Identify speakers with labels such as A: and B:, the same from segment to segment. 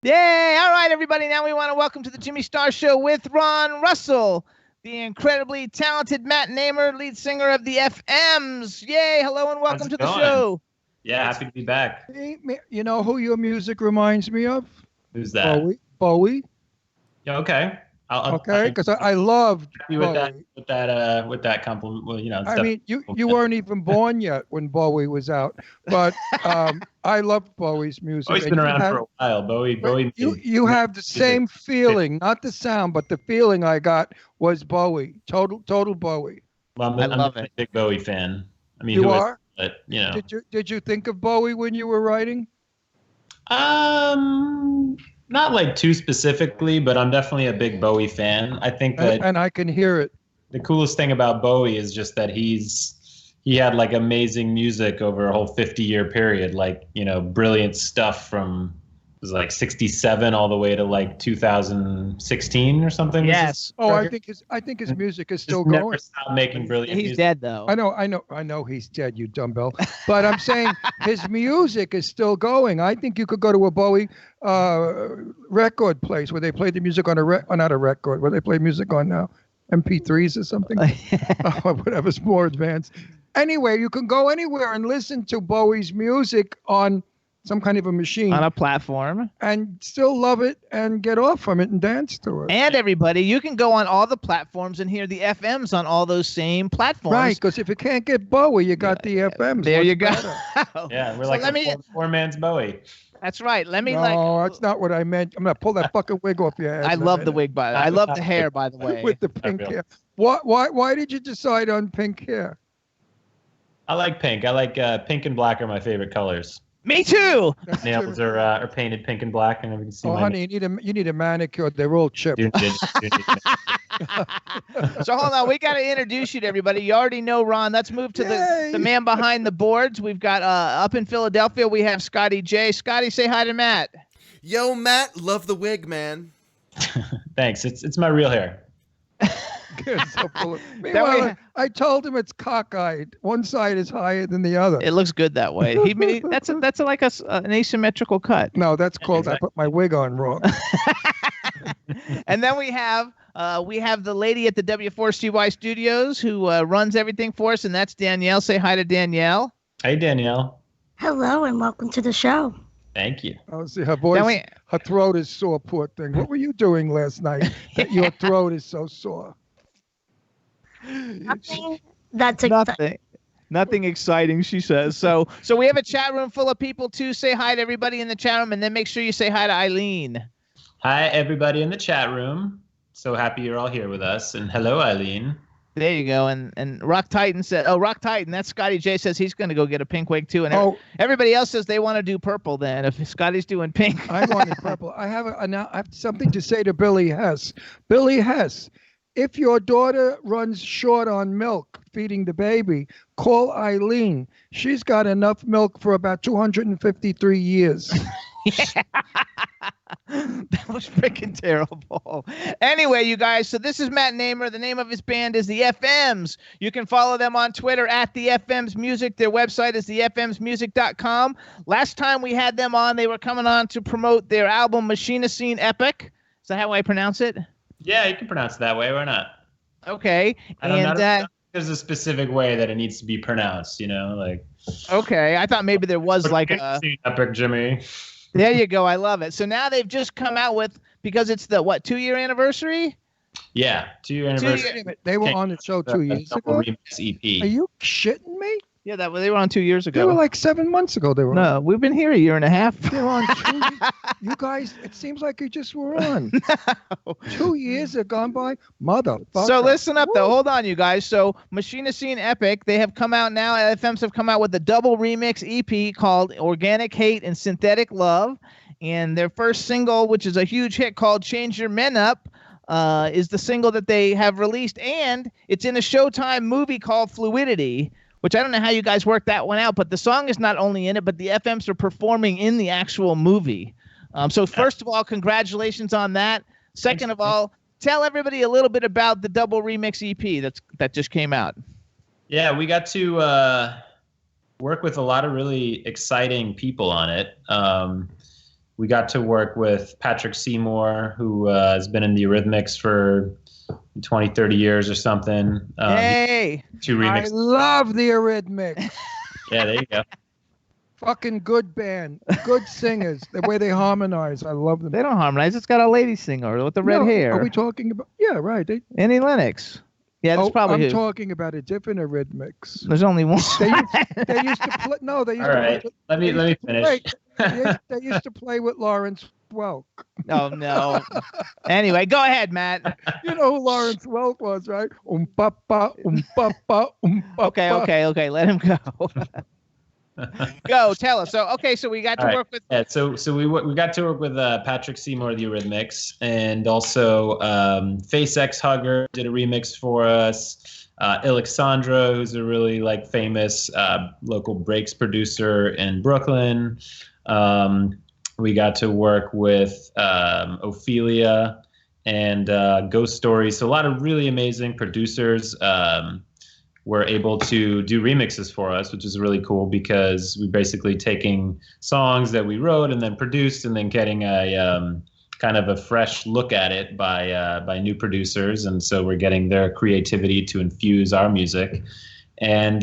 A: Yay! All right, everybody. Now we want to welcome to the Jimmy Star Show with Ron Russell, the incredibly talented Matt Namer, lead singer of the FMs. Yay! Hello and welcome to the show.
B: Yeah, happy to be back.
C: You know who your music reminds me of?
B: Who's that?
C: Bowie.
B: Yeah, okay.
C: Okay, because I loved
B: Bowie. With that compliment. Well,
C: I mean, you weren't even born yet when Bowie was out, but I loved Bowie's music.
B: Bowie's been around for a while. Bowie.
C: You have the same feeling, not the sound, but the feeling I got was Bowie. Total Bowie.
B: Well, I'm a big Bowie fan. I mean,
C: you are.
B: But, you know.
C: Did you think of Bowie when you were writing?
B: Not like too specifically, but I'm definitely a big Bowie fan. I think that,
C: and I can hear it.
B: The coolest thing about Bowie is just that he had like amazing music over a whole 50-year period, like, you know, brilliant stuff from it was like 67 all the way to like 2016 or something.
A: Yes.
C: I think his music is still going.
B: Never stopped making brilliant music.
A: He's dead though.
C: I know he's dead, you dumbbell. But I'm saying his music is still going. I think you could go to a Bowie record place where they play the music on not a record, where they play music on now MP3s or something. Or whatever's more advanced. Anyway, you can go anywhere and listen to Bowie's music on some kind of a machine.
A: On a platform.
C: And still love it and get off from it and dance to it.
A: And everybody, you can go on all the platforms and hear the FMs on all those same platforms.
C: Right, because if you can't get Bowie, you got the FMs.
A: There you go.
B: Yeah, we're like four man's Bowie.
A: That's right.
C: No, that's not what I meant. I'm going to pull that fucking wig off your head.
A: I love the wig, I love the hair, by the way.
C: With the pink hair. Why did you decide on pink hair?
B: I like pink. I like pink and black are my favorite colors.
A: Me too.
B: Nails are painted pink and black, and everything.
C: Honey, you need a manicure. They're all chipped.
A: So hold on, we got to introduce you to everybody. You already know Ron. Let's move to the man behind the boards. We've got up in Philadelphia. We have Scotty J. Scotty, say hi to Matt.
D: Yo, Matt, love the wig, man.
B: Thanks. It's my real hair.
C: Meanwhile, I told him it's cockeyed. One side is higher than the other.
A: It looks good that way. That's like an asymmetrical cut.
C: No, that's called I put my wig on wrong.
A: And then we have the lady at the W4CY Studios who runs everything for us, and that's Danielle. Say hi to Danielle.
B: Hey, Danielle.
E: Hello, and welcome to the show.
B: Thank you.
C: Oh, see, her voice, her throat is sore, poor thing. What were you doing last night that your throat is so sore?
E: Nothing. That's exciting.
A: Nothing exciting, she says. So we have a chat room full of people too. Say hi to everybody in the chat room, and then make sure you say hi to Eileen.
B: Hi, everybody in the chat room. So happy you're all here with us. And hello, Eileen.
A: There you go. And Rock Titan said, Rock Titan, that's Scotty J, says he's going to go get a pink wig too. And everybody else says they want to do purple then. If Scotty's doing pink.
C: I wanted purple. I have something to say to Billy Hess. Billy Hess, if your daughter runs short on milk feeding the baby, call Eileen. She's got enough milk for about 253 years.
A: That was freaking terrible. Anyway, you guys, so this is Matt Namer. The name of his band is the FMs. You can follow them on Twitter at the FMs Music. Their website is thefmsmusic.com. Last time we had them on, they were coming on to promote their album Machine Scene Epic. Is that how I pronounce it?
B: Yeah, you can pronounce it that way. Why not?
A: Okay.
B: There's a specific way that it needs to be pronounced, you know, like.
A: Okay, I thought maybe there was like a
B: Epic, Jimmy.
A: There you go. I love it. So now they've just come out with, because it's the 2-year anniversary?
B: Yeah, 2-year anniversary.
C: They were on the show 2 years ago.
B: Remix EP.
C: Are you shitting me?
A: Yeah, they were on 2 years ago.
C: They were like 7 months ago. They were.
A: No, we've been here a year and a half.
C: They're on 2. You guys, it seems like you just were on. No. 2 years have gone by, motherfucker.
A: So listen up, though. Hold on, you guys. So Machine Scene Epic, they have come out now. FMs have come out with a double remix EP called Organic Hate and Synthetic Love, and their first single, which is a huge hit, called Change Your Men Up, is the single that they have released, and it's in a Showtime movie called Fluidity, which I don't know how you guys worked that one out, but the song is not only in it, but the FMs are performing in the actual movie. So first of all, congratulations on that. Second of all, tell everybody a little bit about the double remix EP that just came out.
B: Yeah, we got to work with a lot of really exciting people on it. We got to work with Patrick Seymour, who has been in the Eurythmics for 20, 30 years or something.
A: Hey!
B: Two
C: I
B: remixes.
C: love the Eurythmics.
B: Yeah, there you go.
C: Fucking good band. Good singers. The way they harmonize. I love them.
A: They don't harmonize. It's got a lady singer with the red hair.
C: Are we talking about? Yeah, right.
A: Annie Lennox. Yeah, that's probably
C: I'm
A: who.
C: talking about a different Eurythmics.
A: There's only one.
C: They used to play. No, they used
B: All
C: to
B: right.
C: play.
B: Let me finish.
C: They used to play with Lawrence Welk.
A: Oh, no. Anyway, go ahead, Matt.
C: You know who Lawrence Welk was, right?
A: Okay. Let him go. Go, tell us. So we got to work with.
B: Yeah, so we got to work with Patrick Seymour of the Eurythmics, and also Face X Hugger did a remix for us. Alexandra, who's a really famous local breaks producer in Brooklyn. We got to work with Ophelia and Ghost Stories. So a lot of really amazing producers were able to do remixes for us, which is really cool because we're basically taking songs that we wrote and then produced and then getting a kind of a fresh look at it by new producers. And so we're getting their creativity to infuse our music. And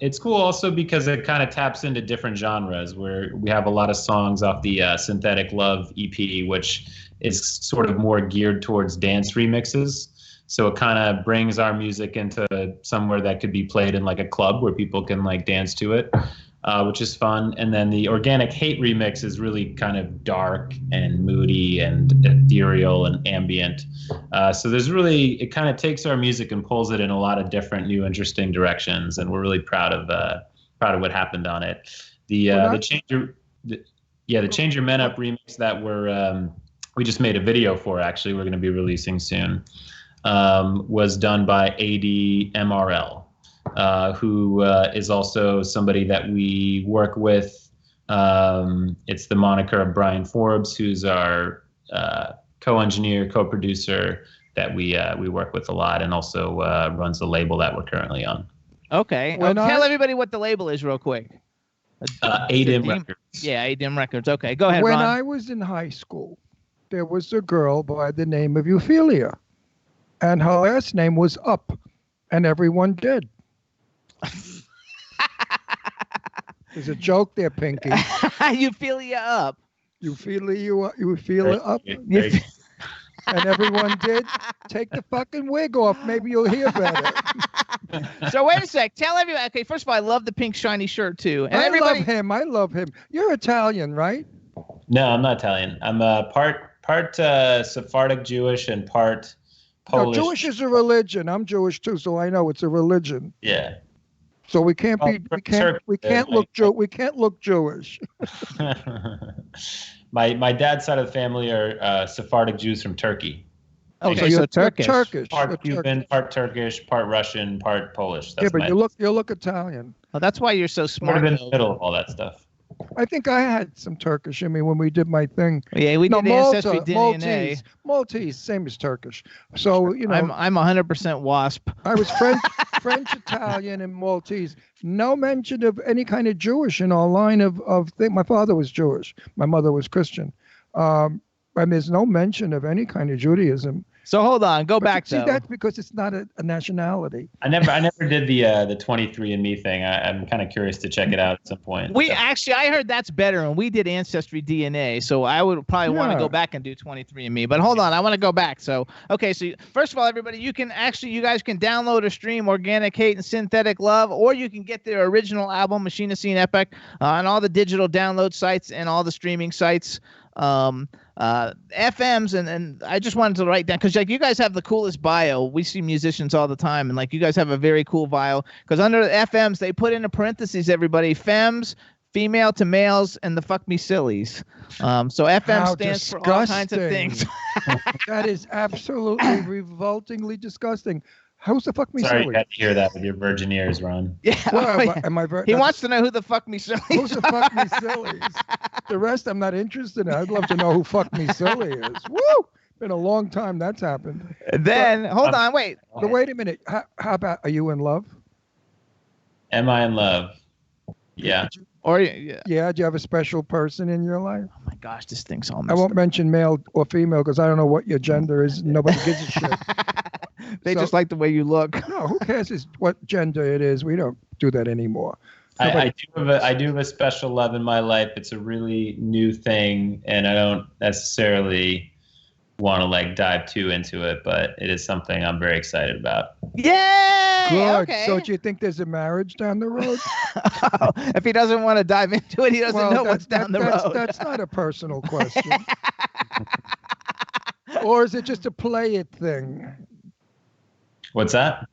B: it's cool also because it kind of taps into different genres where we have a lot of songs off the Synthetic Love EP, which is sort of more geared towards dance remixes. So it kind of brings our music into somewhere that could be played in a club where people can dance to it, which is fun. And then the Organic Hate remix is really kind of dark and moody and ethereal and ambient. So it kind of takes our music and pulls it in a lot of different new, interesting directions. And we're really proud of what happened on it. The Change Your Men Up remix that we just made a video for. Actually, we're going to be releasing soon. Was done by ADMRL, who is also somebody that we work with. It's the moniker of Brian Forbes, who's our co-engineer, co-producer that we work with a lot, and also runs the label that we're currently on.
A: Okay. Tell everybody what the label is real quick.
B: ADM Records.
A: Yeah, ADM Records. Okay, go ahead,
C: When
A: Ron.
C: I was in high school, there was a girl by the name of Ophelia. And her last name was Up, and everyone did. There's a joke there, Pinky.
A: You feel you up.
C: You feel it up, and everyone did. Take the fucking wig off. Maybe you'll hear better.
A: So wait a sec. Tell everybody. Okay, first of all, I love the pink shiny shirt too. And
C: I love him. You're Italian, right?
B: No, I'm not Italian. I'm part Sephardic Jewish and part Polish.
C: No, Jewish is a religion. I'm Jewish too, so I know it's a religion.
B: Yeah.
C: So we can't look Jewish.
B: My dad's side of the family are Sephardic Jews from Turkey.
A: Oh, so you're Turkish.
B: Part Cuban, part Turkish, part Russian, part Polish.
C: But you look Italian.
A: Oh, that's why you're so smart.
B: I've been in the middle of all that stuff.
C: I think I had some Turkish in me when we did my thing.
A: Yeah, we did Ancestry DNA.
C: Maltese, same as Turkish. So
A: I'm 100% WASP.
C: I was French, Italian, and Maltese. No mention of any kind of Jewish in our line of thing. My father was Jewish. My mother was Christian. And there's no mention of any kind of Judaism.
A: So hold on, go back
C: though. See, that's because it's not a nationality.
B: I never did the 23andMe thing. I'm kind of curious to check it out at some point.
A: I heard that's better, and we did Ancestry DNA. So I would probably want to go back and do 23andMe. But hold on, I want to go back. So first of all, everybody, you guys can download or stream Organic Hate and Synthetic Love, or you can get their original album, Machine Scene Epic, on all the digital download sites and all the streaming sites. FMs and I just wanted to write down because you guys have the coolest bio. We see musicians all the time, and you guys have a very cool bio because under the FMs they put into parentheses everybody femmes, female to males, and the fuck me sillies. So FM stands for all kinds of things.
C: That is absolutely revoltingly disgusting. Who's the fuck me
B: Sorry,
C: silly?
B: you had to hear that with your virgin ears, Ron.
A: Yeah.
C: Am I
A: he wants to know who the fuck me silly is.
C: Who's the fuck me sillies? The rest I'm not interested in. I'd love to know who fuck me silly is. Woo! Been a long time that's happened.
A: Then, hold on, wait.
C: Wait a minute. How about, are you in love?
B: Am I in love? Yeah.
A: Or yeah.
C: Yeah, do you have a special person in your life?
A: Oh my gosh, this thing's all
C: I
A: messed
C: won't
A: up.
C: mention male or female because I don't know what your gender is. Nobody gives a shit.
A: They
C: So-
A: just like the way you look.
C: No, who cares what gender it is? We don't do that anymore.
B: I do have a special love in my life. It's a really new thing, and I don't necessarily want to like dive too into it, but it is something I'm very excited about.
A: Yay!
C: Good.
A: Okay.
C: So do you think there's a marriage down the road?
A: If he doesn't want to dive into it, he doesn't know what's down the road.
C: That's not a personal question. Or is it just a play it thing?
B: What's that?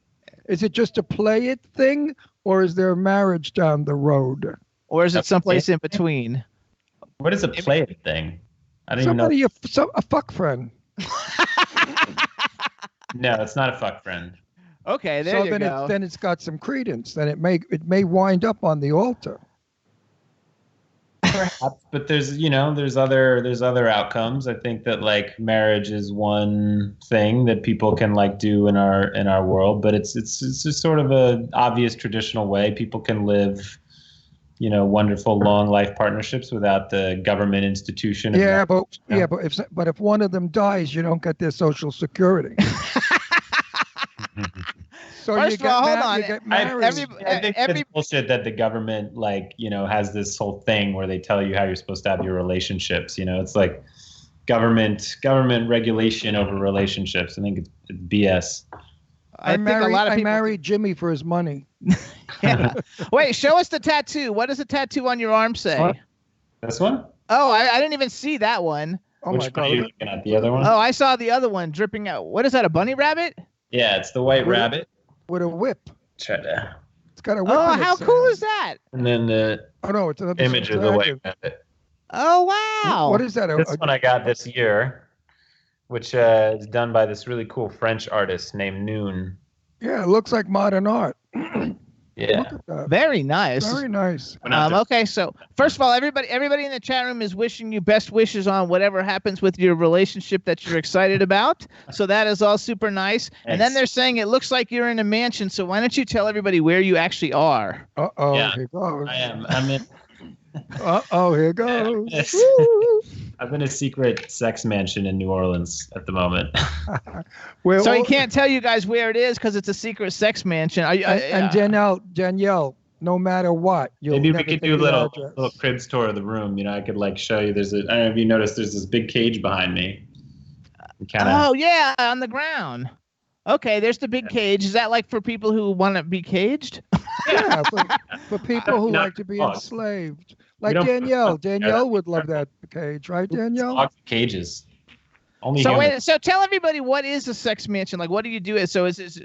C: Is it just a play it thing, or is there a marriage down the road?
A: Or is it someplace in between?
B: What is a play it thing? I don't even know.
C: A fuck friend.
B: No, it's not a fuck friend.
A: Okay, there you go.
C: Then it's got some credence. Then it may wind up on the altar.
B: Perhaps, but there's other outcomes. I think that like marriage is one thing that people can like do in our world, but it's just sort of a obvious traditional way people can live, wonderful long life partnerships without the government institution.
C: But if one of them dies, you don't get their Social Security. So
A: First of all, hold on.
B: I think it's bullshit that the government has this whole thing where they tell you how you're supposed to have your relationships. It's like government regulation over relationships. I think it's BS.
A: I think a lot of people
C: married Jimmy for his money.
A: Yeah. Wait, show us the tattoo. What does the tattoo on your arm say?
B: What? This one?
A: Oh, I didn't even see that one.
C: Oh
B: Which
C: my
B: one
C: God.
B: are you looking at? The other one?
A: Oh, I saw the other one dripping out. What is that, a bunny rabbit?
B: Yeah, it's the white rabbit.
C: With a whip.
B: Try to.
C: It's got a whip.
A: Oh,
C: in
A: how
C: its
A: cool
C: hand.
A: is that?
B: And then the
C: Oh no, it's another
B: image of the white
C: dragon.
B: rabbit.
A: Oh, wow.
C: What is that?
B: This one I got this year, which is done by this really cool French artist named Noon.
C: Yeah, it looks like modern art.
B: Yeah.
C: Look at that.
A: Very nice.
C: Very nice.
A: Okay, so first of all, everybody in the chat room is wishing you best wishes on whatever happens with your relationship that you're excited about. So that is all super nice. And then they're saying it looks like you're in a mansion. So why don't you tell everybody where you actually are?
C: Uh-oh,
B: Yeah,
C: here goes.
B: I am. I'm in.
C: Uh-oh, here goes.
B: I'm in a secret sex mansion in New Orleans at the moment.
A: So he can't tell you guys where it is because it's a secret sex mansion.
C: And Danielle, no matter what,
B: maybe we could do a little cribs tour of the room. I could like show you. I don't know if you noticed. There's this big cage behind me.
A: Oh yeah, on the ground. Okay, there's the big cage. Is that like for people who want to be caged?
C: Yeah, for people who like to be enslaved. Like Danielle. Danielle would love that cage, right, Danielle?
B: Cages. Only
A: so
B: humans.
A: so tell everybody, what is a sex mansion? Like, what do you do? So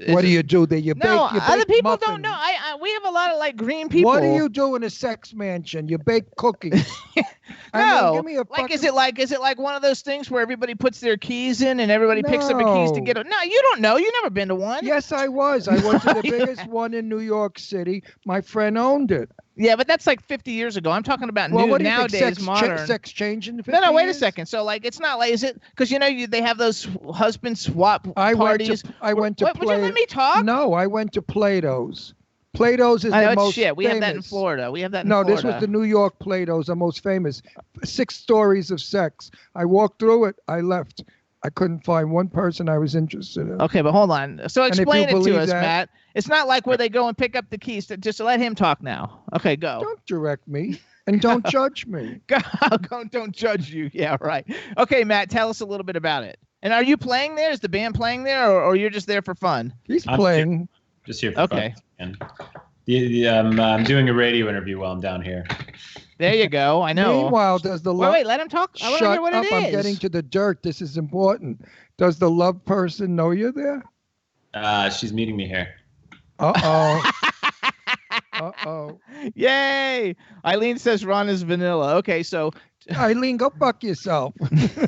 C: What do you do there? You bake
A: other people
C: muffins.
A: don't know. We have a lot of like green people.
C: What do you do in a sex mansion? You bake cookies. Give me a
A: like, is it like one of those things where everybody puts their keys in and everybody picks up a keys to get it? No, you don't know. You've never been to one.
C: Yes, I was. I went to the biggest one in New York City. My friend owned it.
A: Yeah, but that's like 50 years ago. I'm talking about nowadays, modern.
C: Sex change in 50
A: No, wait a
C: years?
A: second. So like, it's not like, is it? Because they have those husband swap parties.
C: I went to
A: Would you let me talk?
C: No, I went to Plato's. Plato's is the most
A: shit. We
C: famous.
A: have that in Florida.
C: No, this was the New York Plato's, the most famous. 6 stories of sex. I walked through it. I left. I couldn't find one person I was interested in.
A: Okay, but hold on. So explain it to us,
C: that,
A: Matt. It's not like where they go and pick up the keys. Just let him talk now. Okay, go.
C: Don't direct me and don't judge me.
A: Don't judge you. Yeah, right. Okay, Matt, tell us a little bit about it. And are you playing there? Is the band playing there, or you're just there for fun?
C: He's playing.
B: Just here for fun. I'm doing a radio interview while I'm down here.
A: There you go. I know.
C: Meanwhile, does the love...
A: Wait, let him talk. I want to hear what it is.
C: I'm getting to the dirt. This is important. Does the love person know you're there?
B: She's meeting me here.
C: Uh-oh. Uh-oh.
A: Yay! Eileen says Ron is vanilla. Okay, so...
C: Eileen, go fuck yourself.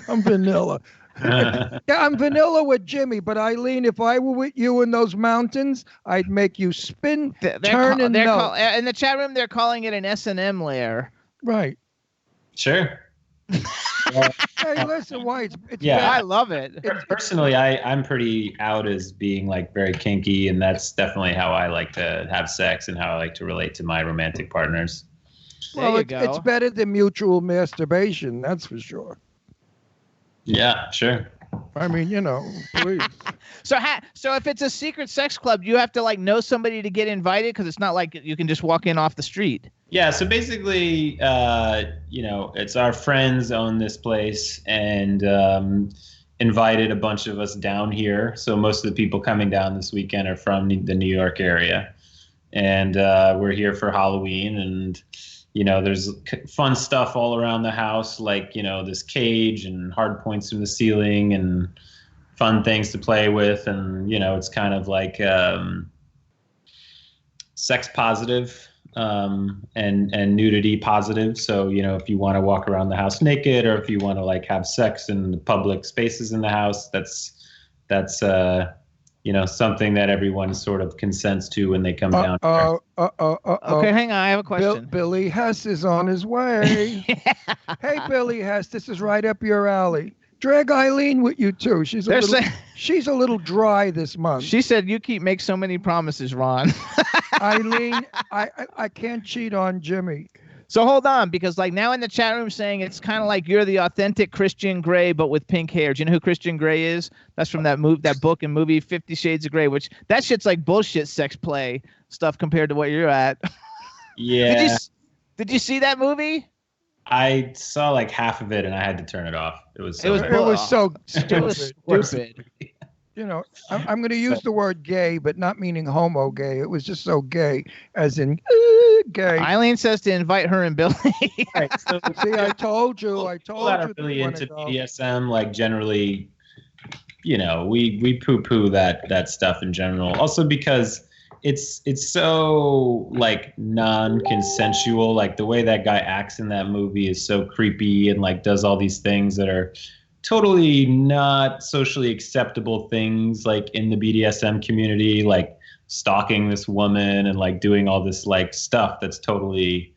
C: I'm vanilla. Yeah, I'm vanilla with Jimmy, but Eileen, if I were with you in those mountains, I'd make you spin, turn, and no.
A: In the chat room, they're calling it an S&M lair.
C: Right.
B: Sure.
C: Hey, listen, why? It's
B: yeah,
A: I love it.
B: Personally, I'm pretty out as being like very kinky, and that's definitely how I like to have sex and how I like to relate to my romantic partners.
C: Well, it's better than mutual masturbation, that's for sure.
B: Yeah, sure.
C: I mean, please.
A: So if it's a secret sex club, you have to like know somebody to get invited, because it's not like you can just walk in off the street.
B: Yeah, so basically, it's our friends own this place and invited a bunch of us down here. So most of the people coming down this weekend are from the New York area. And we're here for Halloween. And, there's fun stuff all around the house, like, this cage and hard points from the ceiling and fun things to play with. And, it's kind of like sex positive. And nudity positive. So, if you want to walk around the house naked, or if you want to like have sex in the public spaces in the house, that's something that everyone sort of consents to when they come down.
A: Okay, hang on. I have a question.
C: Billy Hess is on his way. Hey, Billy Hess, this is right up your alley. Drag Eileen with you too. She's a little dry this month.
A: She said you make so many promises, Ron.
C: Eileen, I can't cheat on Jimmy.
A: So hold on, because like now in the chat room saying it's kind of like you're the authentic Christian Grey, but with pink hair. Do you know who Christian Grey is? That's from that book and movie 50 Shades of Grey, which that shit's like bullshit sex play stuff compared to what you're at.
B: Yeah.
A: Did you see that movie?
B: I saw like half of it and I had to turn it off. It was
C: so stupid.
A: It was stupid.
C: I'm going to use the word gay, but not meaning homo gay. It was just so gay, as in gay.
A: Eileen says to invite her and Billy.
C: Right, so, see, I told you.
B: People that are really into BDSM, like generally, we poo-poo that stuff in general. Also because it's so like non-consensual. Like the way that guy acts in that movie is so creepy and like does all these things that are totally not socially acceptable things, like in the BDSM community, like stalking this woman and like doing all this like stuff that's totally,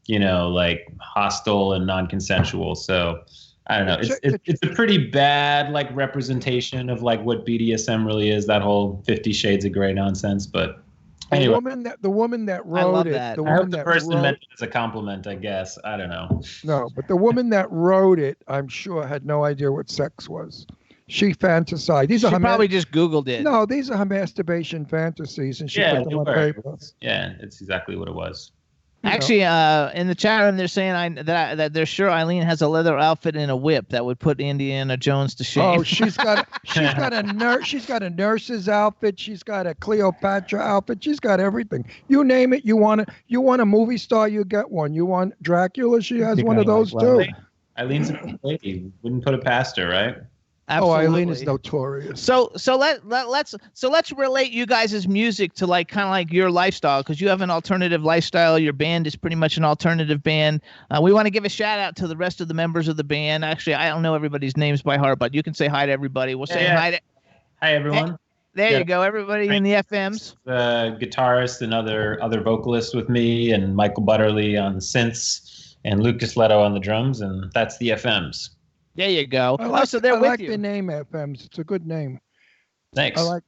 B: like hostile and non-consensual. So I don't know. It's a pretty bad like representation of like what BDSM really is, that whole 50 Shades of Grey nonsense. But anyway,
C: the woman that wrote it.
B: I hope the person meant it as a compliment, I guess. I don't know.
C: No, but the woman that wrote it, I'm sure, had no idea what sex was. She fantasized.
A: She probably just Googled it.
C: No, these are her masturbation fantasies, and she put them on paper.
B: Yeah, it's exactly what it was.
A: Actually, in the chat room, they're saying that they're sure Eileen has a leather outfit and a whip that would put Indiana Jones to shame.
C: Oh, she's got a nurse's outfit. She's got a Cleopatra outfit. She's got everything. You name it. You want a movie star, you get one. You want Dracula, she has one of those too.
B: Eileen a lady. Wouldn't put it past her, right?
A: Absolutely.
C: Oh, Eileen is notorious.
A: So let's relate you guys' music to like kind of like your lifestyle, because you have an alternative lifestyle. Your band is pretty much an alternative band. We want to give a shout out to the rest of the members of the band. Actually, I don't know everybody's names by heart, but you can say hi to everybody. We'll say hi to.
B: Hi everyone.
A: There you go, everybody in the FMs.
B: The guitarist and other vocalists with me, and Michael Butterly on the synths, and Lucas Leto on the drums, and that's the FMs.
A: There you go.
C: I like
A: you.
C: the name FMs. It's a good name.
B: Thanks.
C: I like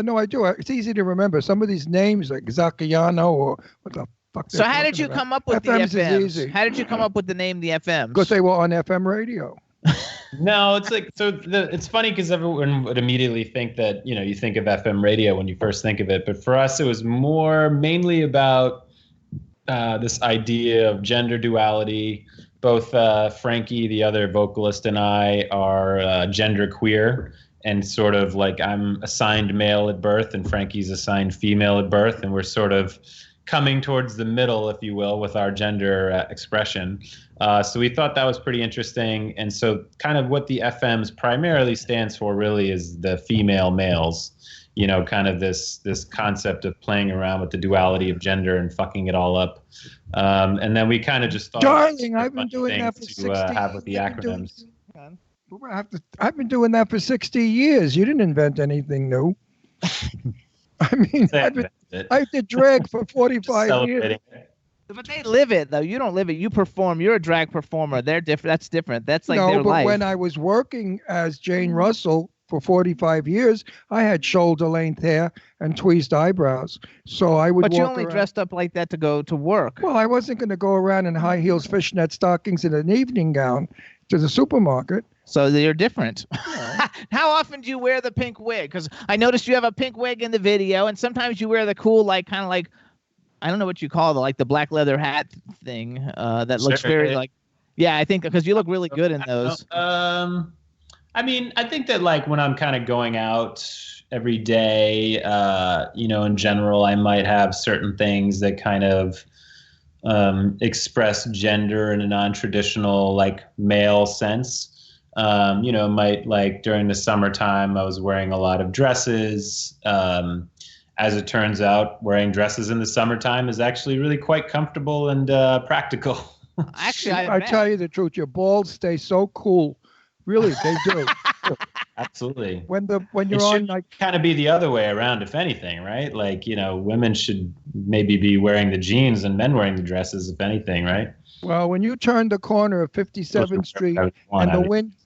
C: No, I do. It's easy to remember. Some of these names, like Zacchiano or what the fuck.
A: So how did you come up with
C: FMs
A: the FMs?
C: Is easy.
A: How did you come up with the name the FMs?
C: Because they were on FM radio.
B: No, it's like it's funny because everyone would immediately think that you think of FM radio when you first think of it, but for us it was mainly about this idea of gender duality. Both Frankie, the other vocalist, and I are gender queer, and sort of like I'm assigned male at birth and Frankie's assigned female at birth, and we're sort of coming towards the middle, if you will, with our gender expression. So we thought that was pretty interesting. And so kind of what the FMs primarily stands for really is the female males, kind of this concept of playing around with the duality of gender and fucking it all up. And then we kind of just thought,
C: darling, I've been doing that for 60 years.
B: Have with the acronyms.
C: I've been doing that for 60 years. You didn't invent anything new. I mean, I did drag for 45 years.
A: But they live it, though. You don't live it. You perform. You're a drag performer. They're different. That's different. That's like their life.
C: No, but when I was working as Jane Russell for 45 years, I had shoulder-length hair and tweezed eyebrows. So I would
A: But you
C: walk
A: only
C: around.
A: dressed up like that to go to work.
C: Well, I wasn't going to go around in high heels, fishnet stockings, and an evening gown to the supermarket.
A: So you're different. How often do you wear the pink wig? Because I noticed you have a pink wig in the video, and sometimes you wear the cool, like, kind of like, I don't know what you call it, like the black leather hat thing that looks very like, yeah, I think because you look really good in those.
B: I mean, I think that like when I'm kind of going out every day, in general, I might have certain things that kind of express gender in a non-traditional like male sense. Might like during the summertime, I was wearing a lot of dresses. As it turns out, wearing dresses in the summertime is actually really quite comfortable and practical.
A: Actually,
C: I tell you the truth, your balls stay so cool. Really, they do.
B: Absolutely.
C: When you're
B: it
C: on
B: should
C: like
B: kind of be the other way around, if anything, right? Like, women should maybe be wearing the jeans and men wearing the dresses, if anything, right?
C: well, when you turn the corner of 57th Street and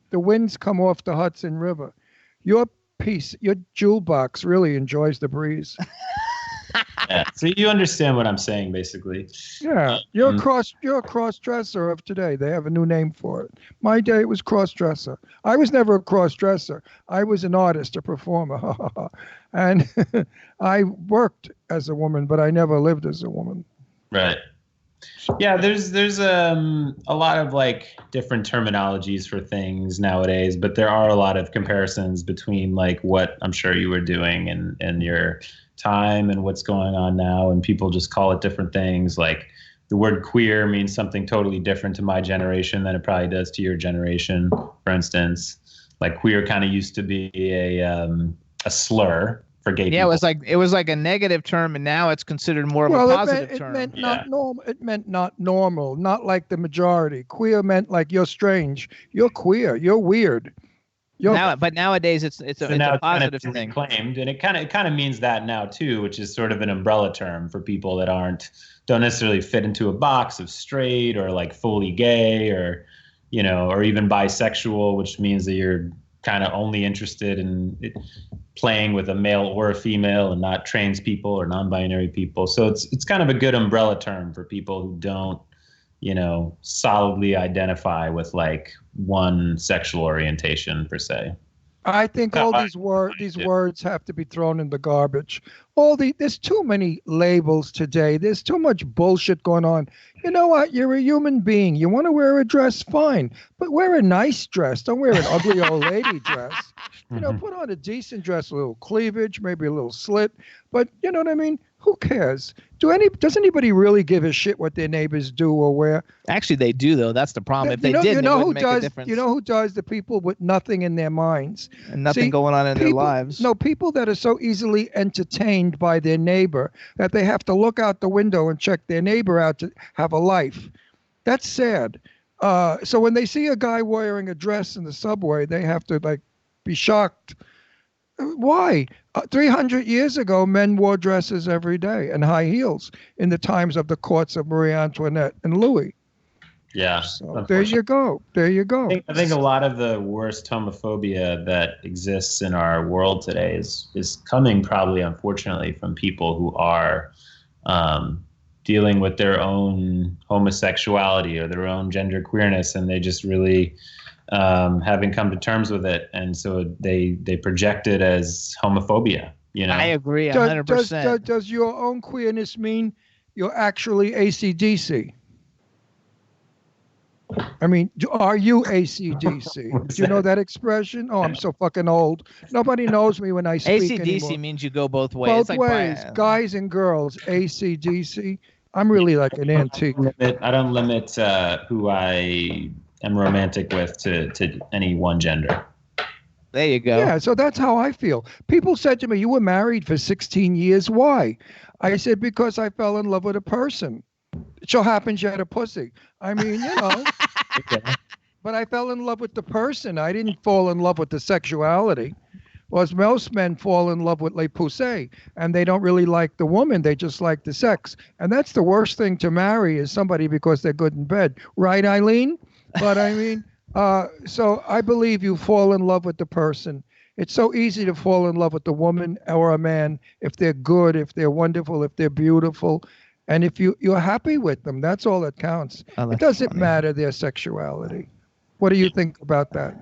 C: the winds come off the Hudson River, your jewel box really enjoys the breeze.
B: Yeah. So you understand what I'm saying, basically.
C: Yeah, you're a cross dresser of today. They have a new name for it. My day it was cross dresser. I was never a cross dresser. I was an artist, a performer, and I worked as a woman, but I never lived as a woman.
B: Right. Yeah, there's a lot of like different terminologies for things nowadays, but there are a lot of comparisons between like what I'm sure you were doing and your time and what's going on now, and people just call it different things. Like the word queer means something totally different to my generation than it probably does to your generation. For instance, like queer kind of used to be a slur for gay people.
A: Yeah, it was like a negative term, and now it's considered more of a positive term.
C: It meant not normal. It meant not normal, not like the majority. Queer meant like you're strange, you're queer, you're weird.
A: But nowadays it's a positive thing.
B: Reclaimed, and it kind of means that now too, which is sort of an umbrella term for people that don't necessarily fit into a box of straight or like fully gay or or even bisexual, which means that you're kind of only interested in playing with a male or a female and not trans people or non-binary people. So it's kind of a good umbrella term for people who don't solidly identify with like one sexual orientation per se.
C: I think all these words have to be thrown in the garbage. There's too many labels today. There's too much bullshit going on. You know what? You're a human being. You want to wear a dress, fine, but wear a nice dress. Don't wear an ugly old lady dress. Put on a decent dress, a little cleavage, maybe a little slit. But you know what I mean? Who cares? Does anybody really give a shit what their neighbors do or wear?
A: Actually, they do, though. That's the problem. If they didn't, it wouldn't make a difference.
C: You know who does? The people with nothing in their minds.
A: And nothing going on in their lives.
C: No, people that are so easily entertained by their neighbor that they have to look out the window and check their neighbor out to have a life. That's sad. So when they see a guy wearing a dress in the subway, they have to like be shocked. Why? 300 years ago, men wore dresses every day and high heels in the times of the courts of Marie Antoinette and Louis.
B: Yeah.
C: So there you go.
B: I think a lot of the worst homophobia that exists in our world today is coming probably, unfortunately, from people who are dealing with their own homosexuality or their own gender queerness, and they just really having come to terms with it, and so they project it as homophobia.
A: I agree 100%.
C: Does your own queerness mean you're actually AC/DC? I mean, are you AC/DC? Do you know that expression? Oh, I'm so fucking old. Nobody knows me when I speak
A: AC/DC
C: anymore.
A: means you go both ways.
C: Both ways, guys and girls. AC/DC. I'm really like an antique.
B: I don't limit who I am romantic with to any one gender.
A: There you go.
C: Yeah, so that's how I feel. People said to me, you were married for 16 years. Why? I said, because I fell in love with a person. It so happens you had a pussy. I mean,
B: Okay.
C: But I fell in love with the person. I didn't fall in love with the sexuality. Whereas most men fall in love with les poussées, and they don't really like the woman. They just like the sex. And that's the worst thing to marry is somebody because they're good in bed. Right, Eileen? But I mean, so I believe you fall in love with the person. It's so easy to fall in love with a woman or a man if they're good, if they're wonderful, if they're beautiful. And if you're happy with them, that's all that counts.
A: Oh,
C: It doesn't matter their sexuality. What do you think about that?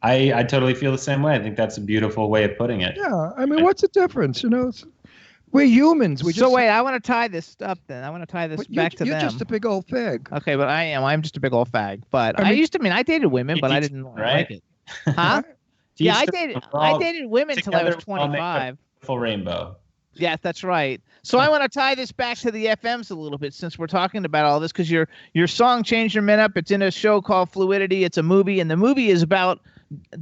B: I totally feel the same way. I think that's a beautiful way of putting it.
C: Yeah, I mean, what's the difference? We're humans.
A: Wait, I want to tie this up then. I want to tie this back to them.
C: You're just a big old fag.
A: Okay, but I'm just a big old fag. But I dated women, but I didn't like it. Huh? Yeah, I dated women till I was 25.
B: Full rainbow.
A: Yeah, that's right. So I want to tie this back to the FMs a little bit since we're talking about all this because your song Change Your Men Up. It's in a show called Fluidity. It's a movie, and the movie is about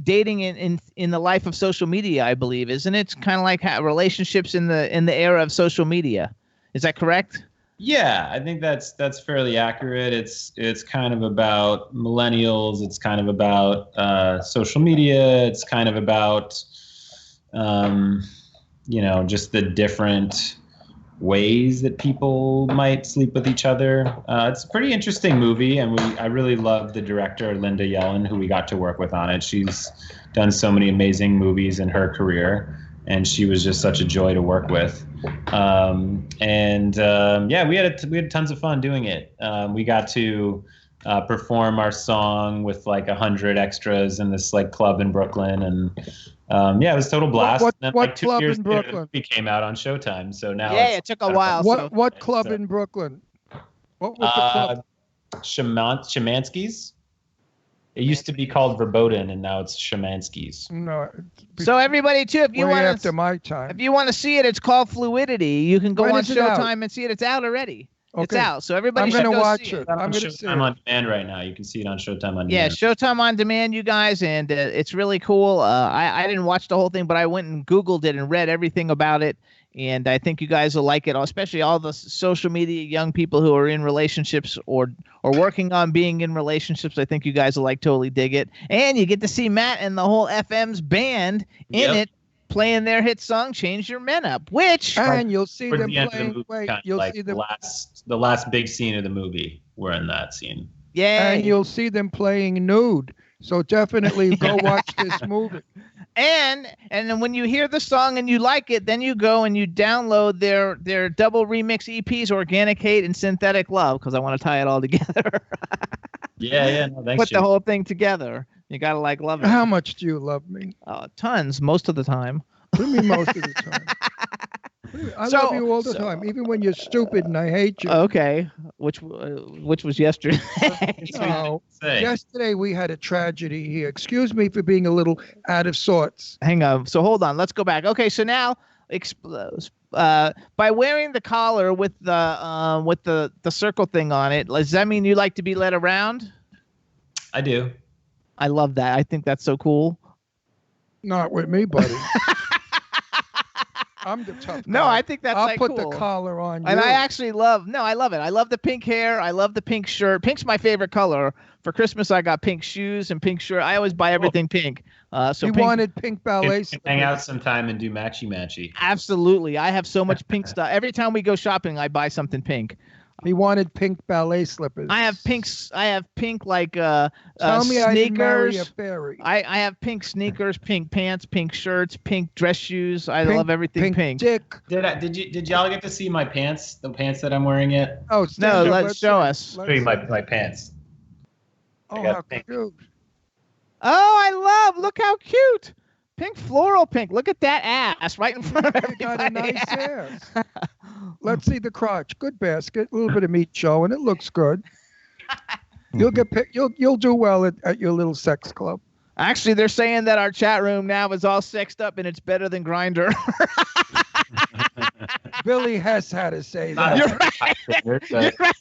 A: dating in the life of social media, I believe, isn't it? It's kind of like relationships in the era of social media. Is that correct?
B: Yeah, I think that's fairly accurate. It's kind of about millennials. It's kind of about social media. It's kind of about just the different ways that people might sleep with each other. It's a pretty interesting movie, and I really love the director, Linda Yellen, who we got to work with on it. She's done so many amazing movies in her career, and she was just such a joy to work with. We had tons of fun doing it. We got to perform our song with like 100 extras in this like club in Brooklyn, and it was a total blast.
C: What
B: 2
C: club
B: years
C: in Brooklyn?
B: It came out on Showtime, so now
A: it took a while.
C: What club in Brooklyn? What was the club?
B: Shemansky's. It used to be called Verboten, and now it's Shemansky's.
C: No.
A: So everybody too, if you want
C: after my time,
A: if you want to see it, it's called Fluidity. You can go
C: When
A: on
C: is it out?
A: Showtime and see it. It's out already.
C: Okay.
A: It's out, so everybody
C: I'm
A: should
C: gonna
A: go
C: watch
A: see
C: it.
A: it.
C: I'm gonna see
B: Showtime
C: it.
B: on demand right now. You can see it on Showtime on demand.
A: Yeah, Showtime on demand, you guys, and it's really cool. I didn't watch the whole thing, but I went and Googled it and read everything about it, and I think you guys will like it, especially all the social media young people who are in relationships or working on being in relationships. I think you guys will totally dig it, and you get to see Matt and the whole FM's band in it, playing their hit song "Change Your Men Up,"
C: and you'll see them
B: the
C: playing.
B: The last big scene of the movie. We're in that scene.
A: Yeah,
C: and you'll see them playing nude. So definitely go watch this movie.
A: And then when you hear the song and you like it, then you go and you download their double remix EPs, Organic Hate and Synthetic Love, because I want to tie it all together.
B: No, thanks.
A: Put the whole thing together. You gotta love it.
C: How much do you love me?
A: Tons, most of the time.
C: What do you mean most of the time? I love you all the time, even when you're stupid and I hate you.
A: Okay, which was yesterday.
C: No, yesterday we had a tragedy here. Excuse me for being a little out of sorts.
A: Hang on. So hold on. Let's go back. Okay, so now by wearing the collar with the circle thing on it, does that mean you like to be led around?
B: I do.
A: I love that. I think that's so cool.
C: Not with me, buddy. I'm the tough guy.
A: No, I think that's
C: I'll put
A: cool.
C: the collar on you.
A: And I actually I love it. I love the pink hair. I love the pink shirt. Pink's my favorite color. For Christmas, I got pink shoes and pink shirt. I always buy everything pink. So
C: you wanted pink ballet.
B: Hang out sometime and do matchy.
A: Absolutely. I have so much pink stuff. Every time we go shopping, I buy something pink.
C: He wanted pink ballet slippers.
A: I have pink like
C: Tell me
A: sneakers.
C: I didn't marry a fairy.
A: I have pink sneakers, pink pants, pink shirts, pink dress shoes. I love everything pink.
C: Dick.
B: Did y'all get to see my pants? The pants that I'm wearing yet?
C: Oh,
A: no! Let's show us.
B: Show you my pants.
C: Oh, how cute!
A: Oh, I love! Look how cute! Pink floral pink. Look at that ass right in front of everybody.
C: You got a nice ass. Let's see the crotch. Good basket. A little bit of meat showing. It looks good. You'll get you'll do well at your little sex club.
A: Actually, they're saying that our chat room now is all sexed up and it's better than Grindr.
C: Billy Hess had to say that.
A: You're right.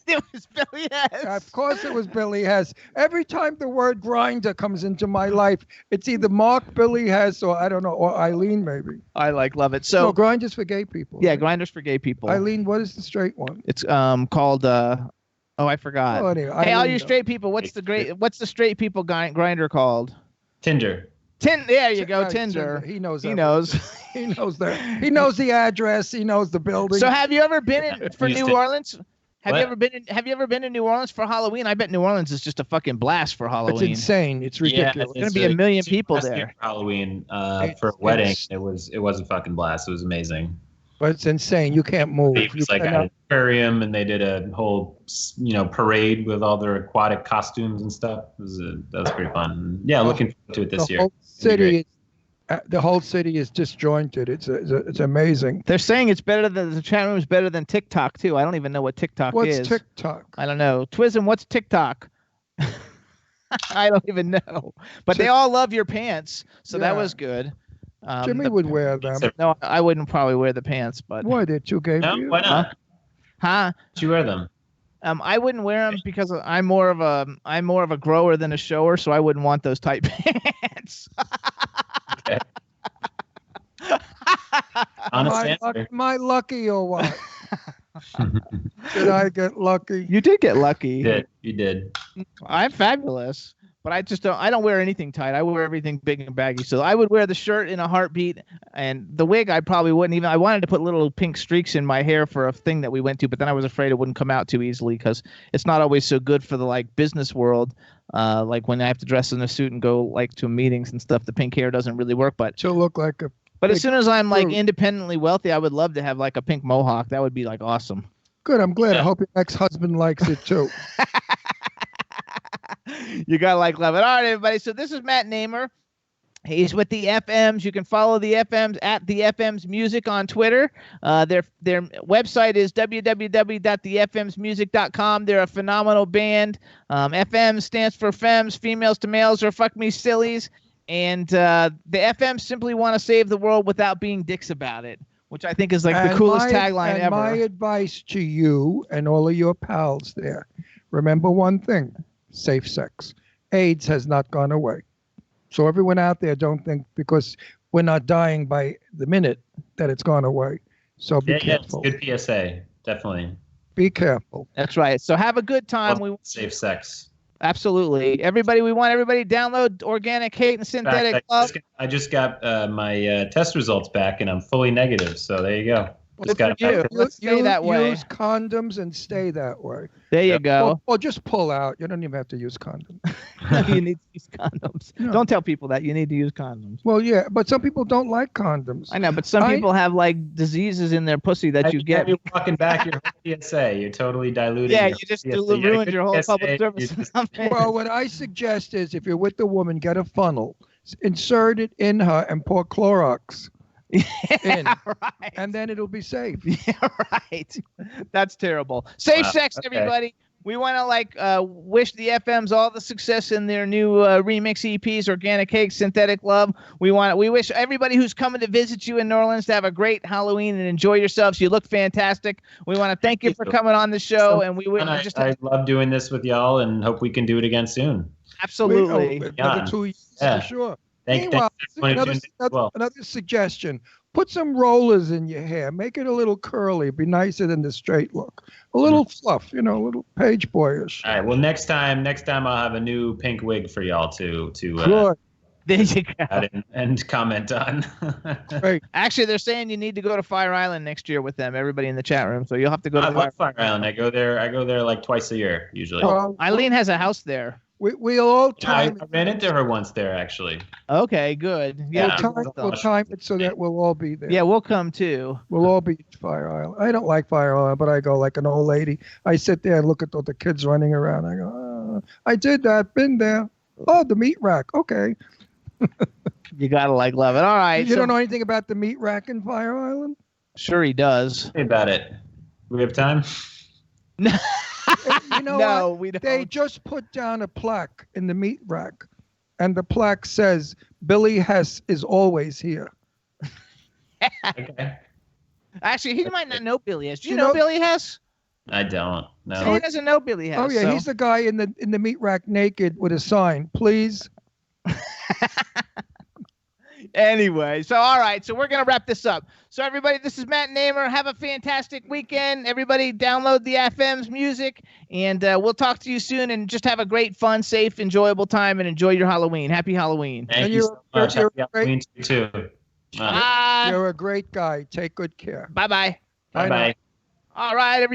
A: It was Billy Hess.
C: Of course it was Billy Hess. Every time the word grinder comes into my life, it's either Mark, Billy Hess, or I don't know, or Eileen maybe.
A: I love it. So
C: no, Grinder's for gay people.
A: Yeah, right? Grinder's for gay people.
C: Eileen, what is the straight one?
A: It's called I forgot.
C: Oh, anyway,
A: hey, all you straight people, what's the straight people Grindr called?
B: Tinder.
A: There you go, Tinder.
C: He knows.
A: He knows.
C: He knows that. He knows the address. He knows the building.
A: So have you ever been for New Orleans? Have you ever been to New Orleans for Halloween? I bet New Orleans is just a fucking blast for Halloween.
C: It's insane. It's ridiculous.
A: There's gonna be a million people there.
B: For Halloween for a wedding. It was a fucking blast. It was amazing.
C: But it's insane. You can't move.
B: It was like an aquarium, and they did a whole parade with all their aquatic costumes and stuff. That was pretty fun. Yeah, looking forward to it this year.
C: The whole city is disjointed. It's amazing.
A: They're saying the chat room is better than TikTok too. I don't even know what TikTok is.
C: What's TikTok?
A: I don't know. Twism, what's TikTok? I don't even know. But they all love your pants, so that was good.
C: Jimmy would wear them.
A: No, I wouldn't probably wear the pants, but
C: why? They're too gay for you?
B: Why not?
A: Huh?
B: Did you wear them?
A: I wouldn't wear them because I'm more of a grower than a shower, so I wouldn't want those tight pants.
B: Okay. Honest answer.
C: Am I lucky or what? Did I get lucky?
A: You did get lucky.
B: You did.
A: I'm fabulous, but I don't wear anything tight. I wear everything big and baggy. So I would wear the shirt in a heartbeat, and the wig I probably wouldn't even. I wanted to put little pink streaks in my hair for a thing that we went to, but then I was afraid it wouldn't come out too easily because it's not always so good for the business world. Like when I have to dress in a suit and go to meetings and stuff, the pink hair doesn't really work. But
C: to look like a.
A: But as soon as I'm independently wealthy, I would love to have a pink mohawk. That would be awesome.
C: Good. I'm glad. I hope your ex-husband likes it too.
A: You gotta love it. All right, everybody. So this is Matt Namer. He's with the FMs. You can follow the FMs at the FMs Music on Twitter. Their website is www.thefmsmusic.com. They're a phenomenal band. FM stands for Femmes, females to males, or fuck me sillies. And the FMs simply want to save the world without being dicks about it, which I think is the coolest tagline ever.
C: My advice to you and all of your pals there, remember one thing, safe sex. AIDS has not gone away. So everyone out there, don't think because we're not dying by the minute that it's gone away. So be careful.
B: Good PSA, definitely.
C: Be careful.
A: That's right. So have a good time.
B: Safe sex.
A: Absolutely. We want everybody to download Organic Hate and Synthetic Love.
B: I just got my test results back, and I'm fully negative. So there you go.
A: Let's stay that way.
C: Use condoms and stay that way.
A: There you go.
C: Or just pull out. You don't even have to use condoms.
A: You need to use condoms. No. Don't tell people that. You need to use condoms.
C: Well, yeah, but some people don't like condoms.
A: I know, but some people have diseases in their pussy that you get.
B: You're walking back your whole PSA. You're totally diluting.
A: Yeah, you just ruined your whole public service.
C: Well, what I suggest is if you're with the woman, get a funnel, insert it in her, and pour Clorox.
A: Yeah, right.
C: And then it'll be safe.
A: Yeah, right. That's terrible. Safe sex, everybody. We want to wish the FMs all the success in their new remix EPs, Organic Hate, Synthetic Love. We wish everybody who's coming to visit you in New Orleans to have a great Halloween and enjoy yourselves. You look fantastic. We want to thank you for coming on the show, and
B: I love doing this with y'all, and hope we can do it again soon.
A: Absolutely.
C: Another 2 years for sure. Meanwhile, another suggestion. Put some rollers in your hair. Make it a little curly. It'd be nicer than the straight look. A little fluff, a little page boyish.
B: All right. Well, next time I'll have a new pink wig for y'all to
A: there you go.
B: And comment on.
C: Right.
A: Actually, they're saying you need to go to Fire Island next year with them. Everybody in the chat room, so you'll have to go to
B: Fire Island. I go there twice a year usually.
C: Well,
A: Eileen has a house there.
C: We'll all time.
B: I ran into her once there, actually.
A: Okay, good. Yeah,
C: we'll time it so that we'll all be there.
A: Yeah, we'll come too.
C: We'll all be at Fire Island. I don't like Fire Island, but I go like an old lady. I sit there and look at all the kids running around. I go, I did that, been there. Oh, the meat rack. Okay.
A: You gotta love it. All right.
C: You don't know anything about the meat rack in Fire Island?
A: Sure, he does.
B: Say about it. Do we have time?
C: No. No,
A: we don't.
C: They just put down a plaque in the meat rack, and the plaque says, Billy Hess is always here.
B: Okay.
A: Actually, he might not know Billy Hess. Do you know Billy Hess?
B: I don't. No.
A: So he doesn't know Billy Hess.
C: Oh, yeah. So. He's the guy in the meat rack naked with a sign, please.
A: Anyway, so all right, so we're going to wrap this up. So everybody, this is Matt Namer. Have a fantastic weekend. Everybody download the FM's music, and we'll talk to you soon, and just have a great, fun, safe, enjoyable time, and enjoy your Halloween. Happy Halloween.
B: Thank you so much. Happy Halloween to you, too.
A: Bye.
C: You're a great guy. Take good care.
A: Bye-bye.
B: Bye-bye.
A: All right, everybody.